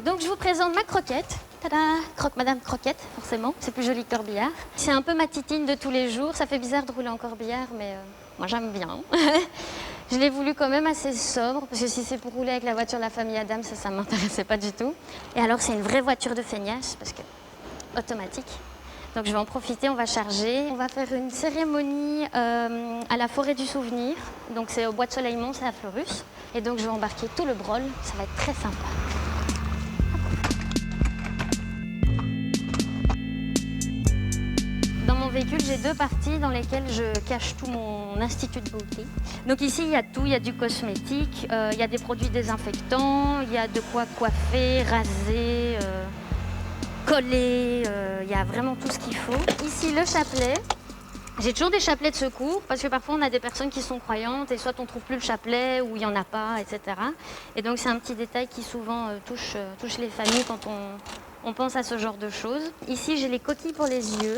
Donc je vous présente ma croquette. Tada, Madame Croquette, forcément, c'est plus joli que corbillard. C'est un peu ma titine de tous les jours, ça fait bizarre de rouler en corbillard, mais moi j'aime bien. Je l'ai voulu quand même assez sobre, parce que si c'est pour rouler avec la voiture de la famille Adam, ça ne m'intéressait pas du tout. Et alors c'est une vraie voiture de feignasse, parce que automatique. Donc je vais en profiter, on va charger. On va faire une cérémonie à la forêt du souvenir. Donc c'est au bois de Soleilmont, c'est à Fleurus. Et donc je vais embarquer tout le brol, ça va être très sympa. Dans mon véhicule, j'ai 2 parties dans lesquelles je cache tout mon institut de beauté. Donc ici, il y a tout, il y a du cosmétique, il y a des produits désinfectants, il y a de quoi coiffer, raser, coller, il y a vraiment tout ce qu'il faut. Ici, le chapelet. J'ai toujours des chapelets de secours parce que parfois on a des personnes qui sont croyantes et soit on ne trouve plus le chapelet ou il n'y en a pas, etc. Et donc c'est un petit détail qui souvent touche les familles quand on pense à ce genre de choses. Ici, j'ai les coquilles pour les yeux.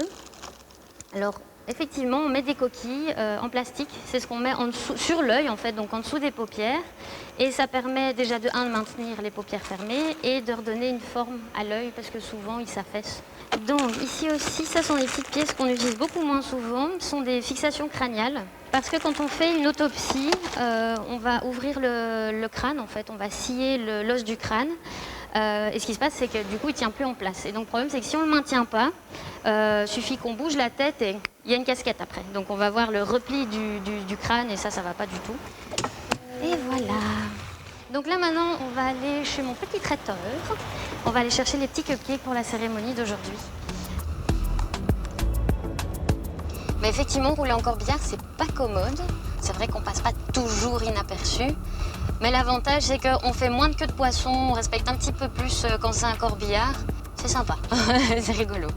Alors, effectivement, on met des coquilles en plastique. C'est ce qu'on met en dessous, sur l'œil, en fait, donc en dessous des paupières. Et ça permet déjà de maintenir les paupières fermées et de redonner une forme à l'œil parce que souvent, il s'affaisse. Donc, ici aussi, ça sont des petites pièces qu'on utilise beaucoup moins souvent. Ce sont des fixations crâniales. Parce que quand on fait une autopsie, on va ouvrir le crâne, en fait. On va scier l'os du crâne. Et ce qui se passe, c'est que du coup, il ne tient plus en place. Et donc, le problème, c'est que si on ne le maintient pas, suffit qu'on bouge la tête et il y a une casquette après. Donc, on va voir le repli du crâne et ça ne va pas du tout. Et voilà. Donc là, maintenant, on va aller chez mon petit traiteur. On va aller chercher les petits cupcakes pour la cérémonie d'aujourd'hui. Mais effectivement, rouler en corbillard, c'est pas commode. C'est vrai qu'on passe pas toujours inaperçu. Mais l'avantage, c'est qu'on fait moins de queue de poisson, on respecte un petit peu plus quand c'est un corbillard. C'est sympa, c'est rigolo.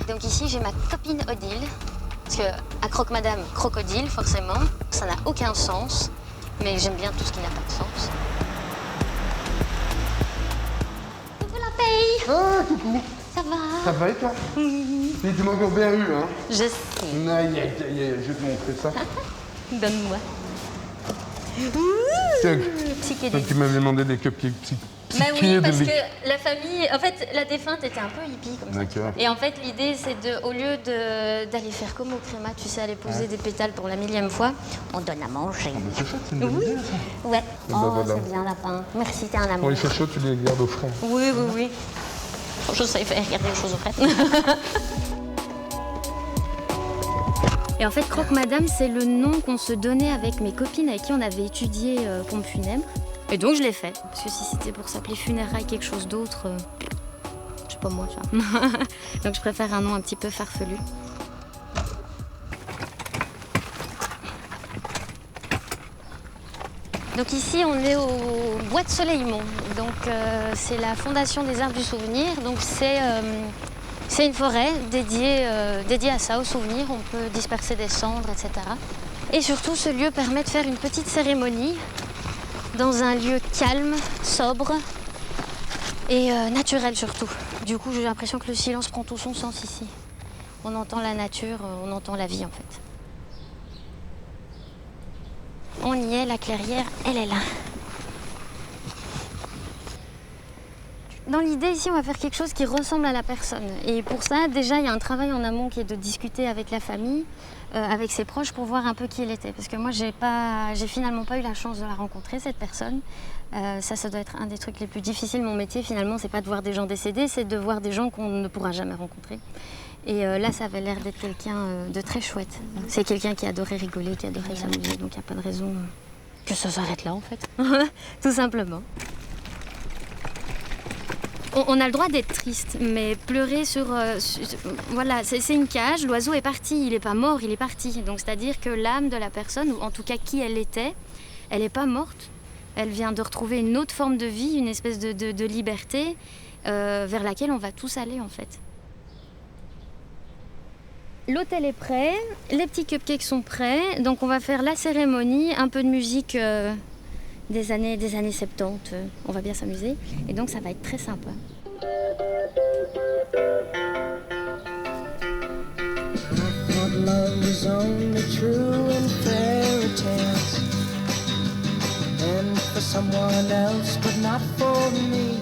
Donc ici, j'ai ma copine Odile. Parce qu'à Croque Madame, crocodile, forcément, ça n'a aucun sens. Mais j'aime bien tout ce qui n'a pas de sens. Coucou la paye. Ah, coucou. Ça va? Ça va et toi? Oui. Mais tu m'as encore bien eu, hein? Je sais. Aïe, aïe, aïe, aïe, je vais te montrer ça. Donne-moi. Donc tu m'avais demandé des cupcakes Bah oui, parce que la famille, en fait, la défunte était un peu hippie comme ça. D'accord. Et en fait, l'idée, c'est au lieu d'aller faire comme au créma, tu sais, aller poser des pétales pour la 1000e fois, on donne à manger. Ah, c'est chouette, c'est une bonne idée, ça. Ouais. Et bah, voilà. C'est bien, lapin. Merci, t'es un amour. Quand il fait chaud, tu les gardes au frais. Oui, oui, oui. Je sais faire garder les choses au frais. Et en fait, Croque Madame, c'est le nom qu'on se donnait avec mes copines avec qui on avait étudié pompe funèbre. Et donc je l'ai fait. Parce que si c'était pour s'appeler funérailles quelque chose d'autre, je sais pas moi ça. Donc je préfère un nom un petit peu farfelu. Donc ici on est au bois de Soleilmont. Donc c'est la Fondation des Arts du Souvenir. Donc c'est une forêt dédiée à ça, aux souvenirs. On peut disperser des cendres, etc. Et surtout, ce lieu permet de faire une petite cérémonie dans un lieu calme, sobre et naturel surtout. Du coup, j'ai l'impression que le silence prend tout son sens ici. On entend la nature, on entend la vie en fait. On y est, la clairière, elle est là. Dans l'idée, ici, on va faire quelque chose qui ressemble à la personne. Et pour ça, déjà, il y a un travail en amont qui est de discuter avec la famille, avec ses proches, pour voir un peu qui elle était. Parce que moi, j'ai finalement pas eu la chance de la rencontrer, cette personne. Ça doit être un des trucs les plus difficiles. Mon métier, finalement, c'est pas de voir des gens décédés, c'est de voir des gens qu'on ne pourra jamais rencontrer. Et là, ça avait l'air d'être quelqu'un de très chouette. C'est quelqu'un qui adorait rigoler, qui adorait s'amuser. Donc, il n'y a pas de raison que ça s'arrête là, en fait. Tout simplement. On a le droit d'être triste, mais pleurer voilà, c'est une cage, l'oiseau est parti, il n'est pas mort, il est parti. Donc c'est-à-dire que l'âme de la personne, ou en tout cas qui elle était, elle n'est pas morte. Elle vient de retrouver une autre forme de vie, une espèce de liberté vers laquelle on va tous aller en fait. L'hôtel est prêt, les petits cupcakes sont prêts, donc on va faire la cérémonie, un peu de musique des années 70, on va bien s'amuser, et donc ça va être très sympa. Love is only true in fairy tales, and for someone else, but not for me.